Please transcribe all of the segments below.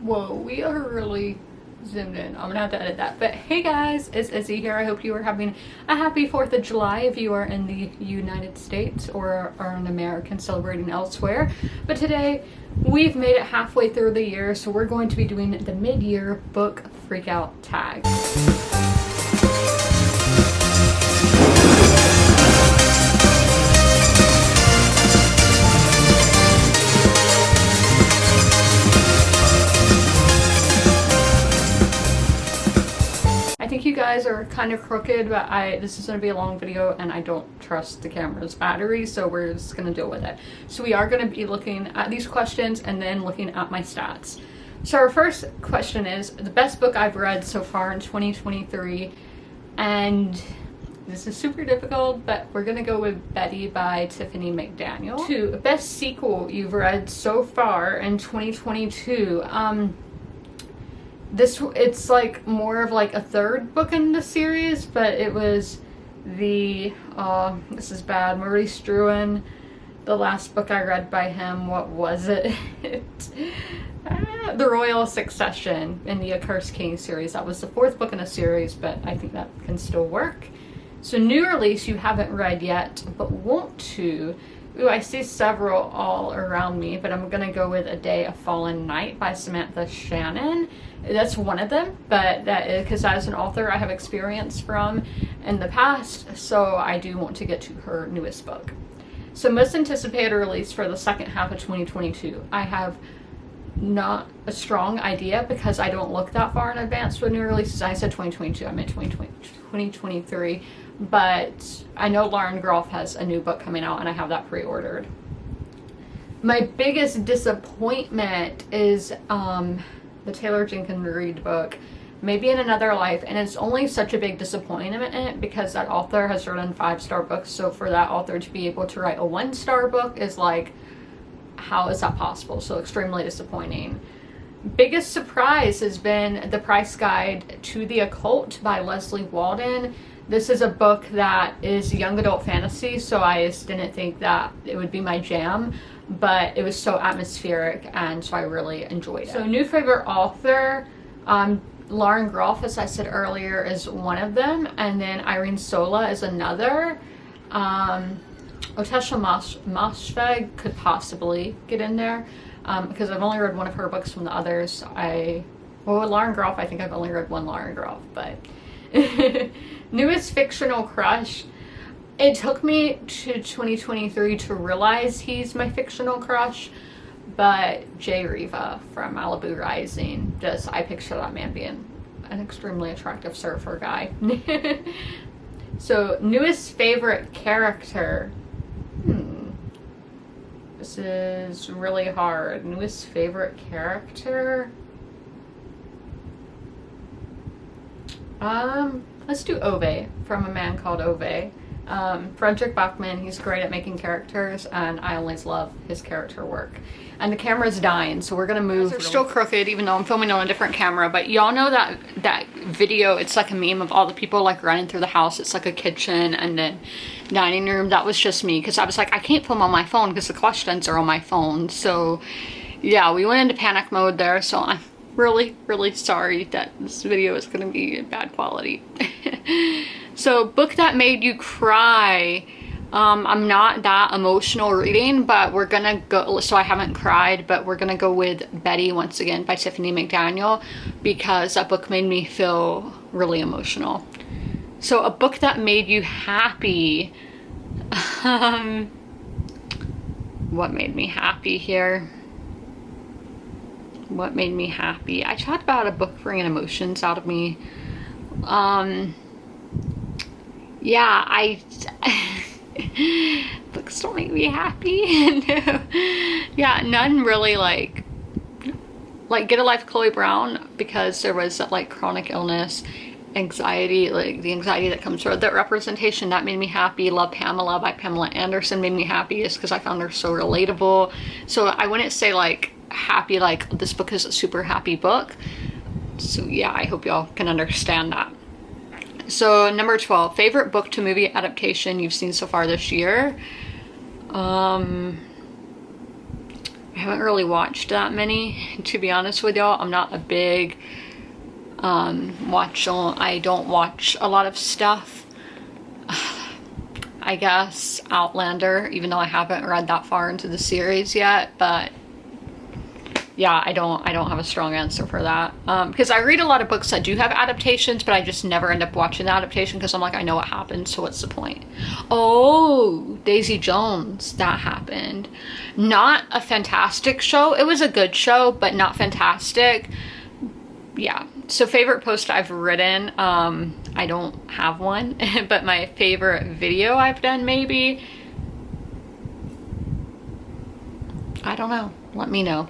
Whoa, we are really zoomed in. I'm gonna have to edit that. But hey guys, it's Izzy here. I hope you are having a happy 4th of July if you are in the United States or are an American celebrating elsewhere. But today we've made it halfway through the year, so we're going to be doing the mid-year book freakout tag. I think you guys are kind of crooked, but this is going to be a long video and I don't trust the camera's battery, so we're just going to deal with it. So we are going to be looking at these questions and then looking at my stats. So our first question is the best book I've read so far in 2023, and this is super difficult, but we're going to go with Betty by Tiffany McDaniel. 2, best sequel you've read so far in 2022. It's like more of like a third book in the series, but it was the this is bad, Maurice Druin, the last book I read by him. What was it? The Royal Succession in the Accursed King series. That was the 4th book in a series, but I think that can still work. So new release you haven't read yet but want to. Ooh, I see several all around me, but I'm gonna go with A Day of Fallen Night by Samantha Shannon. That's one of them, but that is because as an author I have experience from in the past, so I do want to get to her newest book. So most anticipated release for the second half of 2022. I have not a strong idea because I don't look that far in advance with new releases. I said 2022, I meant 2023. But I know Lauren Groff has a new book coming out and I have that pre-ordered. My biggest disappointment is the Taylor Jenkins Reid book, Maybe in Another Life, and it's only such a big disappointment because that author has written 5-star books, so for that author to be able to write a 1-star book is like, how is that possible? So extremely disappointing. Biggest surprise has been The Price Guide to the Occult by Leslie Walden. This is a book that is young adult fantasy, so I just didn't think that it would be my jam, but it was so atmospheric and so I really enjoyed it. So new favorite author, Lauren Groff, as I said earlier, is one of them, and then Irene Sola is another. Otesha Moshfegh could possibly get in there because I've only read one of her books from the others. Well, Lauren Groff, I think I've only read one Lauren Groff, but newest fictional crush. It took me to 2023 to realize he's my fictional crush, but Jay Riva from Malibu Rising, I picture that man being an extremely attractive surfer guy. So newest favorite character. This is really hard. Newest favorite character. Let's do Ove from A Man Called Ove. Frederick Bachman, he's great at making characters and I always love his character work. And the camera's dying, so we're gonna move. They're still crooked even though I'm filming on a different camera, but y'all know that video, it's like a meme of all the people like running through the house. It's like a kitchen and then dining room. That was just me because I was like, I can't film on my phone because the questions are on my phone. So yeah, we went into panic mode there, so I'm really sorry that this video is gonna be bad quality. So book that made you cry. I'm not that emotional reading, but we're gonna go, so I haven't cried, but we're gonna go with Betty once again by Tiffany McDaniel because that book made me feel really emotional. So a book that made you happy. What made me happy here? What made me happy? I talked about a book bringing emotions out of me. Yeah, books don't make me happy. No. Yeah, none really like Get a Life, Chloe Brown, because there was like chronic illness, anxiety, like the anxiety that comes from that representation, that made me happy. Love Pamela by Pamela Anderson made me happy just because I found her so relatable. So I wouldn't say like happy, like this book is a super happy book. So yeah, I hope y'all can understand that. So number 12, favorite book to movie adaptation you've seen so far this year. I haven't really watched that many, to be honest with y'all. I'm not a big I don't watch a lot of stuff. I guess Outlander, even though I haven't read that far into the series yet, but yeah, I don't have a strong answer for that. Because I read a lot of books that do have adaptations, but I just never end up watching the adaptation because I'm like, I know what happened, so what's the point? Oh, Daisy Jones, that happened. Not a fantastic show. It was a good show, but not fantastic. Yeah. So favorite post I've written, I don't have one, but my favorite video I've done, maybe, I don't know. Let me know.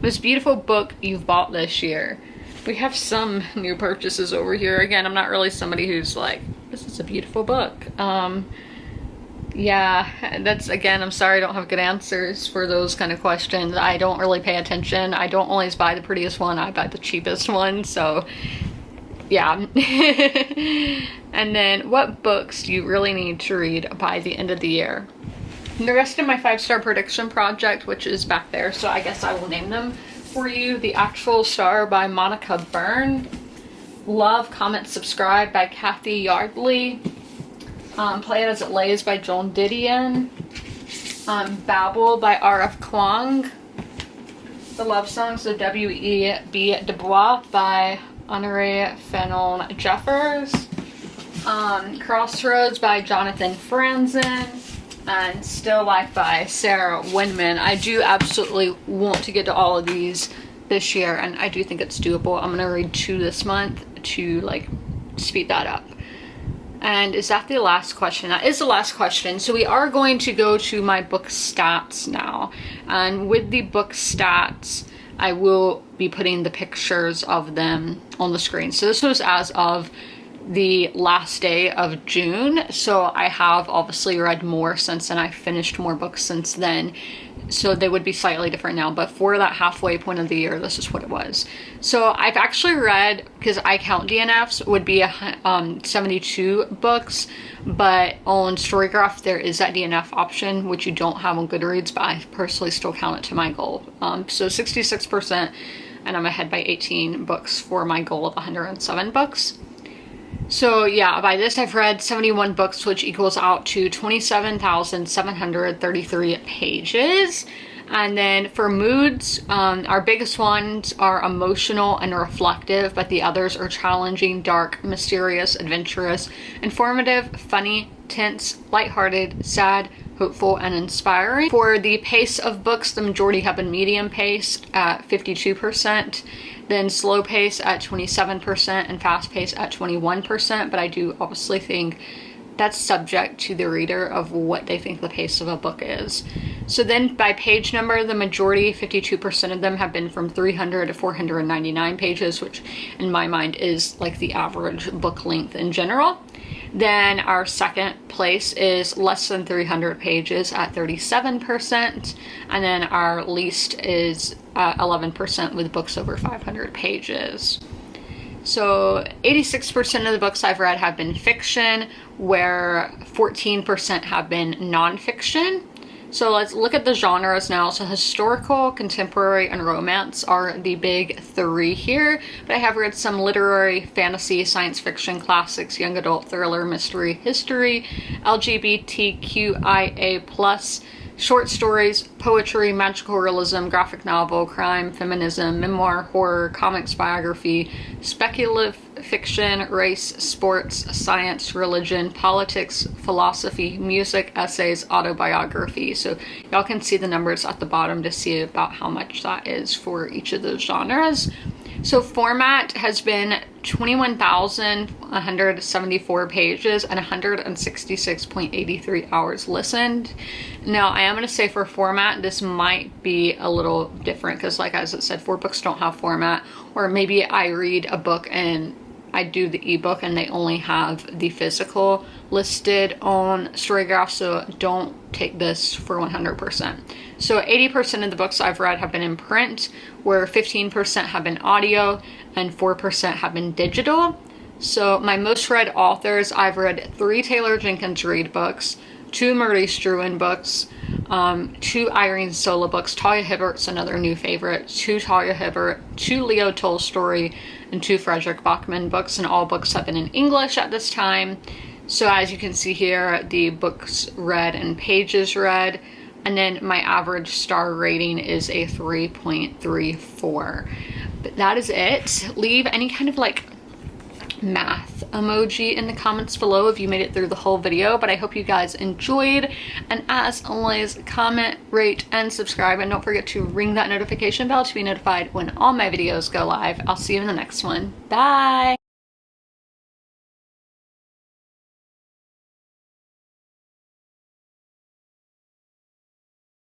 Most beautiful book you've bought this year. We have some new purchases over here. Again, I'm not really somebody who's like, this is a beautiful book. Yeah, that's, again, I'm sorry I don't have good answers for those kind of questions. I don't really pay attention. I don't always buy the prettiest one. I buy the cheapest one. So yeah. And then what books do you really need to read by the end of the year? And the rest of my 5-star prediction project, which is back there, so I guess I will name them for you. The Actual Star by Monica Byrne. Love, Comment, Subscribe by Kathy Yardley. Play It As It Lays by Joan Didion. Babel by R.F. Kuang. The Love Songs of W.E.B. Du Bois by Honoré Fanon Jeffers. Crossroads by Jonathan Franzen. And Still Life by Sarah Winman. I do absolutely want to get to all of these this year, and I do think it's doable. I'm gonna read 2 this month to like speed that up. And is that the last question? That is the last question. So we are going to go to my book stats now. And with the book stats, I will be putting the pictures of them on the screen. So this was as of the last day of June. So I have obviously read more since then. I finished more books since then. So they would be slightly different now, but for that halfway point of the year, this is what it was. So I've actually read, because I count DNFs, would be 72 books, but on Storygraph there is that DNF option, which you don't have on Goodreads, but I personally still count it to my goal. So 66%, and I'm ahead by 18 books for my goal of 107 books. So yeah, by this I've read 71 books, which equals out to 27,733 pages. And then for moods, our biggest ones are emotional and reflective, but the others are challenging, dark, mysterious, adventurous, informative, funny, tense, lighthearted, sad, hopeful, and inspiring. For the pace of books, the majority have been medium paced at 52%. Then slow pace at 27% and fast pace at 21%, but I do obviously think that's subject to the reader of what they think the pace of a book is. So then by page number, the majority, 52% of them have been from 300 to 499 pages, which in my mind is like the average book length in general. Then our second place is less than 300 pages at 37%. And then our least is 11% with books over 500 pages. So 86% of the books I've read have been fiction, where 14% have been nonfiction. So let's look at the genres now. So historical, contemporary, and romance are the big 3 here. But I have read some literary, fantasy, science fiction, classics, young adult, thriller, mystery, history, LGBTQIA+, short stories, poetry, magical realism, graphic novel, crime, feminism, memoir, horror, comics, biography, speculative fiction, race, sports, science, religion, politics, philosophy, music, essays, autobiography. So y'all can see the numbers at the bottom to see about how much that is for each of those genres. So format has been 21,174 pages and 166.83 hours listened. Now, I am going to say for format, this might be a little different because, like as it said, 4 books don't have format, or maybe I read a book and I do the ebook and they only have the physical listed on Storygraph, so don't take this for 100%. So 80% of the books I've read have been in print, where 15% have been audio and 4% have been digital. So my most read authors, I've read 3 Taylor Jenkins Reid books, 2 Maurice Druin books, 2 Irene Sola books. Talia Hibbert's another new favorite. 2 Talia Hibbert, 2 Leo Tolstoy, and 2 Frederick Bachman books, and all books have been in English at this time. So as you can see here, the books read and pages read, and then my average star rating is a 3.34. But that is it. Leave any kind of like math emoji in the comments below if you made it through the whole video, but I hope you guys enjoyed, and as always, comment, rate, and subscribe, and don't forget to ring that notification bell to be notified when all my videos go live. I'll see you in the next one. Bye!